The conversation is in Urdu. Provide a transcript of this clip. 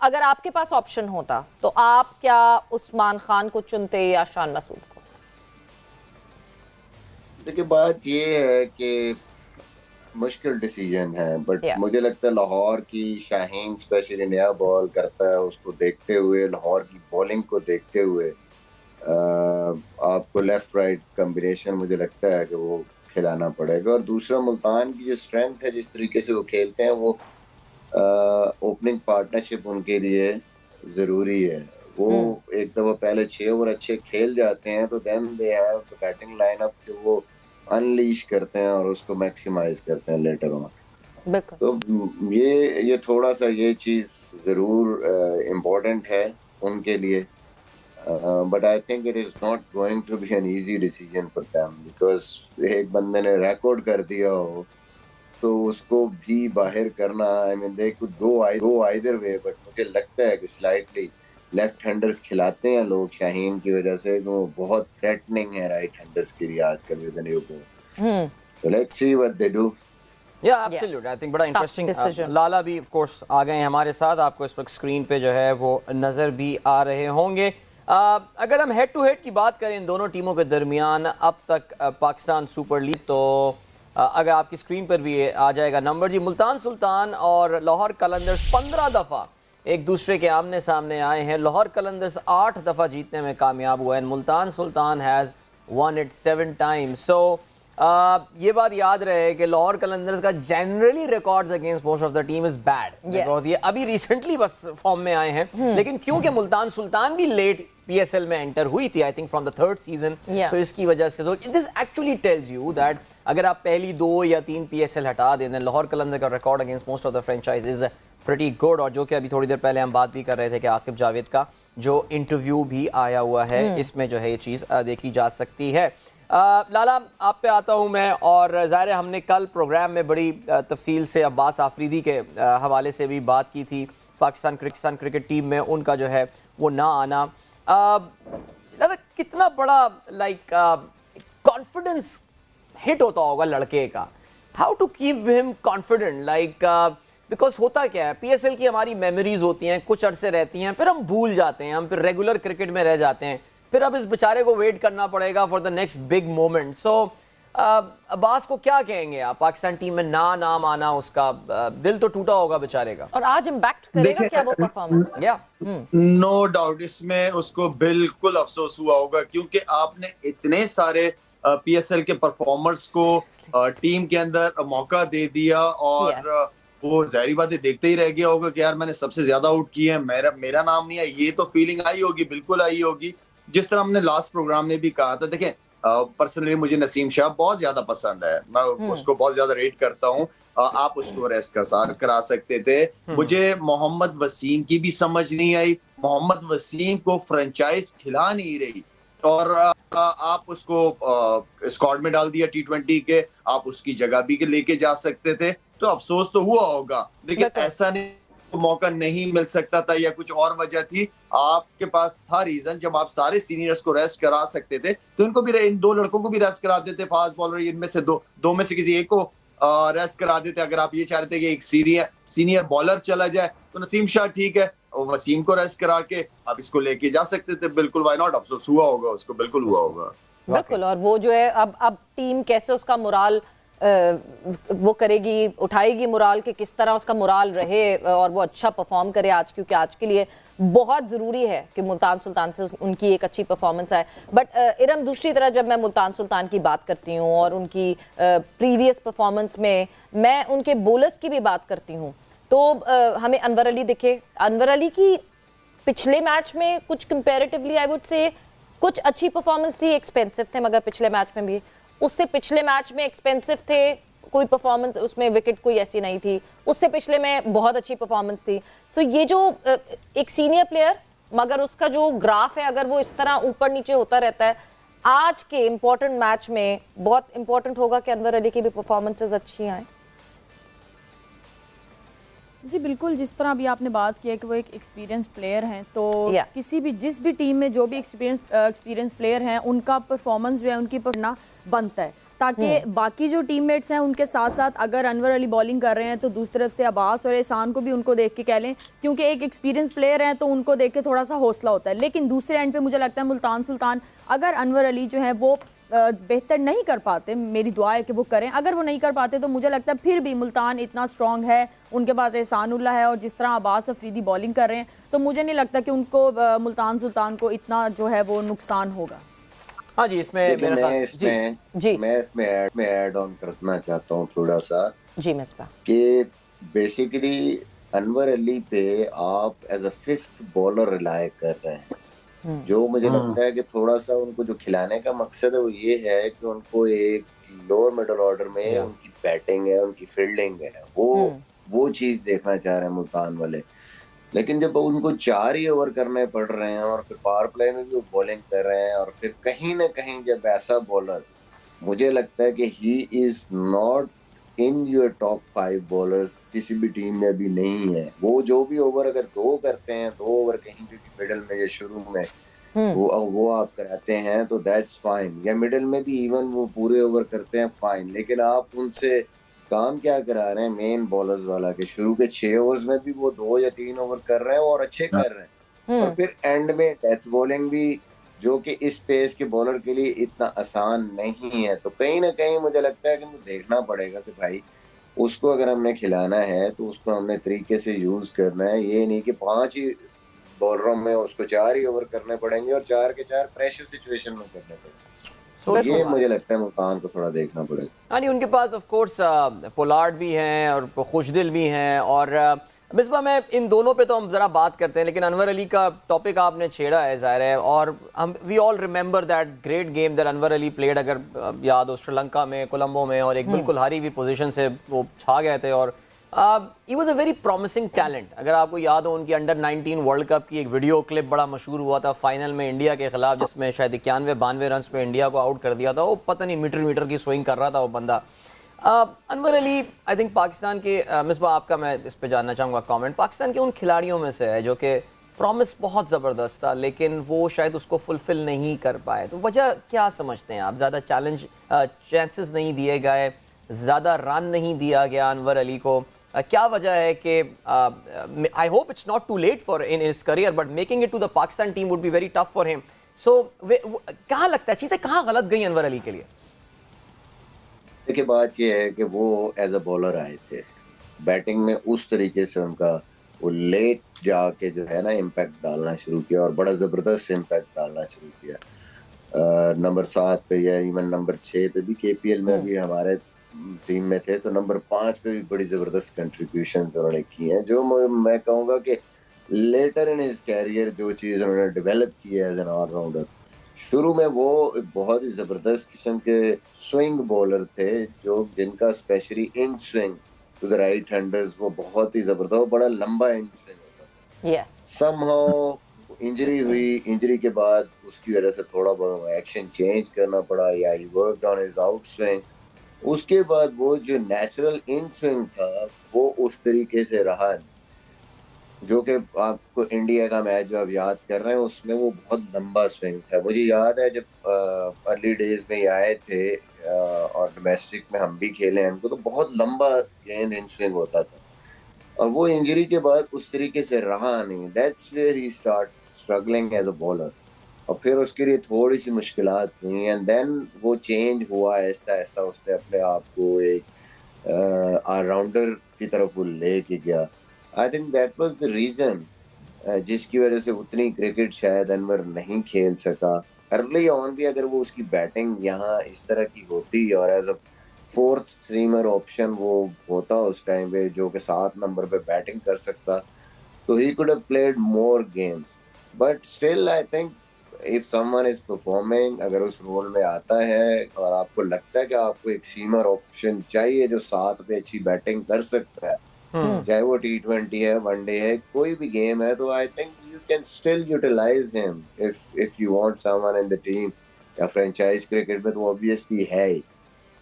اگر آپ کے پاس آپشن ہوتا تو آپ کیا عثمان خان کو چنتے یا شان مسعود کو؟ دیکھیں بات یہ ہے کہ مشکل ڈیسیجن ہے، بٹ مجھے لگتا ہے لاہور کی شاہین اسپیشلی نیا بال کرتا ہے، اس کو دیکھتے ہوئے، لاہور کی بولنگ کو دیکھتے ہوئے آپ کو لیفٹ رائٹ کمبینیشن مجھے لگتا ہے کہ وہ کھلانا پڑے گا. اور دوسرا ملتان کی جو اسٹرینتھ ہے، جس طریقے سے وہ کھیلتے ہیں، وہ اوپننگ پارٹنرشپ ان کے لیے ضروری ہے. وہ ایک دفعہ پہلے 6 اوور اچھے کھیل جاتے ہیں تو then they have batting line up کہ وہ انلیش کرتے ہیں اور اس کو میکسیمائز کرتے ہیں لیٹر آن. تو یہ تھوڑا سا یہ چیز ضرور امپورٹنٹ ہے ان کے لیے. But I think it is not going to be an easy decision for them because ایک بندے نے ریکارڈ کر دیا ہو تو اس کو بھی باہر کرنا. I mean they could go either way, but مجھے لگتا ہے کہ slightly لیفٹ ہینڈرز کھلاتے ہیں لوگ شاہین کی وجہ سے، وہ بہت تھریٹننگ ہے رائٹ ہینڈرز کے لیے آج کل with the new ball. So let's see what they do. Yeah, absolutely. I think بڑا انٹرسٹنگ. لالا بھی of course آ گئے ہیں ہمارے ساتھ، آپ کو اس وقت اسکرین پہ جو ہے وہ نظر بھی آ رہے ہوں گے. اگر ہم ہیڈ ٹو ہیڈ کی بات کریں ان دونوں ٹیموں کے درمیان اب تک پاکستان سپر لیگ، تو اگر آپ کی اسکرین پر بھی آ جائے گا نمبر جی، ملتان سلطان اور لاہور قلندرز 15 دفعہ ایک دوسرے کے آمنے سامنے آئے ہیں. لاہور قلندرز 8 دفعہ جیتنے میں کامیاب ہوئے ہیں. ملتان سلطان has won it 7 times. So یہ بات یاد رہے کہ لاہور قلندرز کا generally records against most of the team is bad, because یہ ابھی ریسنٹلی بس فارم میں آئے ہیں. لیکن کیونکہ ملتان سلطان بھی لیٹ پی ایس ایل میں انٹر ہوئی تھی، I think from the 3rd season, so اس کی وجہ سے تو this actually tells you that اگر آپ پہلی 2 یا 3 پی ایس ایل ہٹا دیں، لاہور قلندر کا record against most of the franchise is pretty good. اور جو کہ ابھی تھوڑی دیر پہلے ہم بات بھی کر رہے تھے کہ عاقب جاوید کا جو انٹرویو بھی آیا ہوا ہے، اس میں جو ہے یہ چیز دیکھی جا سکتی ہے. لالا آپ پہ آتا ہوں میں، اور ظاہر ہم نے کل پروگرام میں بڑی تفصیل سے عباس آفریدی کے حوالے سے بھی بات کی تھی، پاکستان کرکٹ ٹیم میں ان کا جو ہے وہ نہ آنا. لالا کتنا بڑا لائک کانفیڈنس ہٹ ہوتا ہوگا لڑکے کا، ہاؤ ٹو کیپ ہم کانفیڈنٹ، لائک بیکاز ہوتا کیا ہے پی ایس ایل کی ہماری میموریز ہوتی ہیں، کچھ عرصے رہتی ہیں، پھر ہم بھول جاتے ہیں، ہم پھر ریگولر کرکٹ میں رہ جاتے ہیں، پھر اب اس بیچارے کو ویٹ کرنا پڑے گا for the next big moment. So Abbas کو کیا کہیں گے آپ، پاکستان ٹیم میں نام آنا، اس کا دل تو ٹوٹا ہوگا بیچارے کا، اور آج امپیکٹ کرے گا کیا وہ پرفارمنس؟ نو ڈاؤٹ اس میں اس کو بالکل افسوس ہوا ہوگا، کیونکہ آپ نے اتنے سارے پی ایس ایل کے پرفارمرز کو ٹیم کے اندر موقع دے دیا، اور وہ ظاہری بات ہے دیکھتے ہی رہ گیا ہوگا کہ یار میں نے سب سے زیادہ آؤٹ کیا ہے، میرا نام نہیں ہے. یہ تو فیلنگ آئی ہوگی، بالکل آئی ہوگی. جس طرح ہم نے لاسٹ پروگرام میں بھی کہا تھا، دیکھیں پرسنلی مجھے نسیم شاہ بہت زیادہ پسند ہے، میں اس کو بہت زیادہ ریٹ کرتا ہوں. آپ اس کو ریسٹ کرا سکتے تھے. مجھے محمد وسیم کی بھی سمجھ نہیں آئی، محمد وسیم کو فرنچائز کھلا نہیں رہی، اور آپ اس کو اسکواڈ میں ڈال دیا T20 کے، آپ اس کی جگہ بھی لے کے جا سکتے تھے. تو افسوس تو ہوا ہوگا، لیکن ایسا نہیں موقع نہیں مل سکتا تھا یا کچھ اور وجہ تھی. آپ کے پاس تھا ریزن، جب آپ سارے سینئرز کو ریسٹ کرا سکتے تھے تو ان کو بھی، ان 2 لڑکوں کو بھی ریسٹ کرا دیتے، فاسٹ بالر ان میں سے دو میں سے کسی ایک کو ریسٹ کرا دیتے. اگر آپ یہ چاہتے کہ ایک سینئر بالر چلا جائے تو نسیم شاہ ٹھیک ہے، وسیم کو ریسٹ کرا کے آپ اس کو لے کے جا سکتے تھے. بالکل وائی ناٹ. افسوس ہوا ہوگا اس کو، بالکل ہوا ہوگا. بالکل. اور وہ جو ہے اب ٹیم کیسے اس کا مرال وہ کرے گی، اٹھائے گی مرال، کہ کس طرح اس کا مرال رہے اور وہ اچھا پرفارم کرے آج، کیونکہ آج کے لیے بہت ضروری ہے کہ ملتان سلطان سے ان کی ایک اچھی پرفارمنس آئے. بٹ ارم دوسری طرح جب میں ملتان سلطان کی بات کرتی ہوں اور ان کی پریویس پرفارمنس میں ان کے بولرز کی بھی بات کرتی ہوں، تو ہمیں انور علی دکھے. انور علی کی پچھلے میچ میں کچھ کمپیریٹیولی آئی وڈ سے کچھ اچھی پرفارمنس تھی، ایکسپینسو تھے مگر پچھلے میچ میں بھی، اس سے پچھلے میچ میں ایکسپینسو تھے، کوئی پرفارمنس اس میں وکٹ کوئی ایسی نہیں تھی، اس سے پچھلے میں بہت اچھی پرفارمنس تھی. سو یہ جو ایک سینئر پلیئر مگر اس کا جو گراف ہے اگر وہ اس طرح اوپر نیچے ہوتا رہتا ہے، آج کے امپورٹنٹ میچ میں بہت امپورٹنٹ ہوگا کہ انور علی کی بھی پرفارمنسز اچھی آئیں. جی بالکل، جس طرح ابھی آپ نے بات کی ہے کہ وہ ایک ایکسپیرینس پلیئر ہیں، تو کسی بھی جس بھی ٹیم میں جو بھی ایکسپیرینس پلیئر ہیں ان کا پرفارمنس جو ہے ان کی پڑھنا بنتا ہے. تاکہ باقی جو ٹیم میٹس ہیں ان کے ساتھ ساتھ اگر انور علی بولنگ کر رہے ہیں تو دوسری طرف سے عباس اور احسان کو بھی ان کو دیکھ کے کہہ لیں، کیونکہ ایک ایکسپیرینس پلیئر ہیں تو ان کو دیکھ کے تھوڑا سا حوصلہ ہوتا ہے. لیکن دوسرے اینڈ پہ مجھے لگتا ہے ملتان سلطان اگر انور علی جو ہیں وہ بہتر نہیں کر پاتے، میری دعا ہے کہ وہ کریں، اگر وہ نہیں کر پاتے تو مجھے لگتا ہے پھر بھی ملتان اتنا سٹرونگ ہے، ان کے پاس احسان اللہ ہے، اور جس طرح عباس افریدی بولنگ کر رہے ہیں تو مجھے نہیں لگتا کہ ان کو ملتان سلطان کو اتنا جو ہے وہ نقصان ہوگا. ہاں جی، اس میں میں اس میں ایڈ آن کرنا چاہتا ہوں تھوڑا سا جی مصباح، کہ بیسیکلی انور علی پہ آپ as a fifth bowler rely کر رہے ہیں، جو مجھے لگتا ہے کہ تھوڑا سا ان کو جو کھلانے کا مقصد ہے وہ یہ ہے کہ ان کو ایک لوور مڈل آرڈر میں ان کی بیٹنگ ہے، ان کی فیلڈنگ ہے، وہ چیز دیکھنا چاہ رہے ہیں ملتان والے. لیکن جب ان کو 4 ہی اوور کرنے پڑ رہے ہیں اور پھر پاور پلے میں بھی وہ بولنگ کر رہے ہیں، اور پھر کہیں نہ کہیں جب ایسا بولر، مجھے لگتا ہے کہ he is not in your top 5 bowlers کسی بھی ٹیم میں بھی نہیں ہے. وہ جو بھی اوور اگر 2 کرتے ہیں، 2 اوور کہیں پہ بھی مڈل میں یا شروع میں وہ آپ کراتے ہیں تو دیٹس فائن، یا مڈل میں بھی ایون وہ پورے اوور کرتے ہیں فائن. لیکن آپ ان سے کام کیا کرا رہے ہیں مین بالرز والا، کہ شروع کے 6 اوورز میں بھی وہ 2 یا 3 اوور کر رہے ہیں اور اچھے کر رہے ہیں، اور پھر اینڈ میں ڈیتھ بولنگ بھی، جو کہ اس پیس کے بالر کے لیے اتنا آسان نہیں ہے. تو کہیں نہ کہیں مجھے لگتا ہے کہ مجھے دیکھنا پڑے گا کہ بھائی اس کو اگر ہم نے کھلانا ہے تو اس کو ہم نے طریقے سے یوز کرنا ہے. یہ نہیں کہ 5 ہی بالروں میں اس کو 4 ہی اوور کرنے پڑیں گے اور 4 کے 4 پریشر سچویشن میں کرنے پڑیں گے. یہ مجھے لگتا ہے ملتان کو تھوڑا دیکھنا پڑے گا. ہاں جی، ان کے پاس آف کورس پولارڈ بھی ہیں اور خوشدل بھی ہیں، اور مصباح میں ان دونوں پہ تو ہم ذرا بات کرتے ہیں، لیکن انور علی کا ٹاپک آپ نے چھیڑا ہے ظاہر ہے، اور ہم we all remember that great game that Anwar Ali played. اگر یاد ہو سری لنکا میں، کولمبو میں، اور ایک بالکل ہاری ہوئی پوزیشن سے وہ چھا گئے تھے، اور he was a very promising talent. اگر آپ کو یاد ہو ان کی انڈر 19 ورلڈ کپ کی ایک ویڈیو کلپ بڑا مشہور ہوا تھا فائنل میں انڈیا کے خلاف، جس میں شاید 91-92 رنز پہ انڈیا کو آؤٹ کر دیا تھا. وہ پتہ نہیں میٹر کی سوئنگ کر رہا تھا وہ بندہ. انور علی آئی تھنک پاکستان کے، مصباح آپ کا میں اس پہ جاننا چاہوں گا کامنٹ، پاکستان کے ان کھلاڑیوں میں سے ہے جو کہ پرومس بہت زبردست تھا لیکن وہ شاید اس کو فلفل نہیں کر پائے. تو وجہ کیا سمجھتے ہیں آپ؟ زیادہ چانسز نہیں دیے گئے، زیادہ رن نہیں دیا گیا انور علی کو؟ کیا وجہ ہے کہ I hope it's not too late for in his career but making it to the Pakistan team would be very tough for him. So کہاں لگتا ہے چیزیں کہاں غلط گئی انور علی کے لیے؟ دیکھیں بات یہ ہے کہ وہ ایز اے بولر آئے تھے، بیٹنگ میں اس طریقے سے ان کا وہ لیٹ جا کے جو ہے نا امپیکٹ ڈالنا شروع کیا، اور بڑا زبردست امپیکٹ ڈالنا شروع کیا. نمبر 7 پہ یا ایون نمبر 6 پہ بھی KPL میں بھی ہمارے ٹیم میں تھے، تو نمبر 5 پہ بھی بڑی زبردست کنٹریبیوشنز انہوں نے کی ہیں، جو میں کہوں گا کہ لیٹر ان ہز کیریئر جو چیز انہوں نے ڈیولپ کی ہے ایز این آل راؤنڈر. شروع میں وہ ایک بہت ہی زبردست قسم کے سوئنگ بولر تھے، جو جن کا specially in swing to the right handers وہ بہت ہی زبردست، وہ بڑا لمبا ان سوئنگ ہوتا تھا. سم ہاؤ انجری ہوئی، انجری کے بعد اس کی وجہ سے تھوڑا بہت ایکشن چینج کرنا پڑا، یا he worked on his outswing. اس کے بعد وہ جو نیچرل ان سوئنگ تھا وہ اس طریقے سے رہا نہیں، جو کہ آپ کو انڈیا کا میچ جو آپ یاد کر رہے ہیں اس میں وہ بہت لمبا سوئنگ تھا. مجھے یاد ہے جب ارلی ڈیز میں یہ آئے تھے اور ڈومیسٹک میں ہم بھی کھیلے ہیں ان کو، تو بہت لمبا گیند ان سوئنگ ہوتا تھا، اور وہ انجری کے بعد اس طریقے سے رہا نہیں. That's where he start struggling as a bowler, اور پھر اس کے لیے تھوڑی سی مشکلات ہوئی، اینڈ دین وہ چینج ہوا آہستہ آہستہ. اس نے اپنے آپ کو ایک آل راؤنڈر کی طرف وہ لے کے گیا. I think that was the reason جس کی وجہ سے اتنی کرکٹ شاید انور نہیں کھیل سکا. ارلی آن بھی اگر وہ اس کی بیٹنگ یہاں اس طرح کی ہوتی اور ایز اے 4th سیمر آپشن وہ ہوتا اس ٹائم پہ، جو کہ 7 نمبر پہ بیٹنگ کر سکتا، تو ہی could have played more games. But still I think if someone is performing، اگر اس رول میں آتا ہے اور آپ کو لگتا ہے کہ آپ کو ایک سیمر آپشن چاہیے جو 7 پہ اچھی بیٹنگ کر سکتا ہے، چاہے وہ T20 ہے، ون ڈے ہے، کوئی بھی گیم ہے، تو I think you can still utilize him if you want someone in the team. یا فرینچائز کرکٹ میں تو obviously ہے ہی.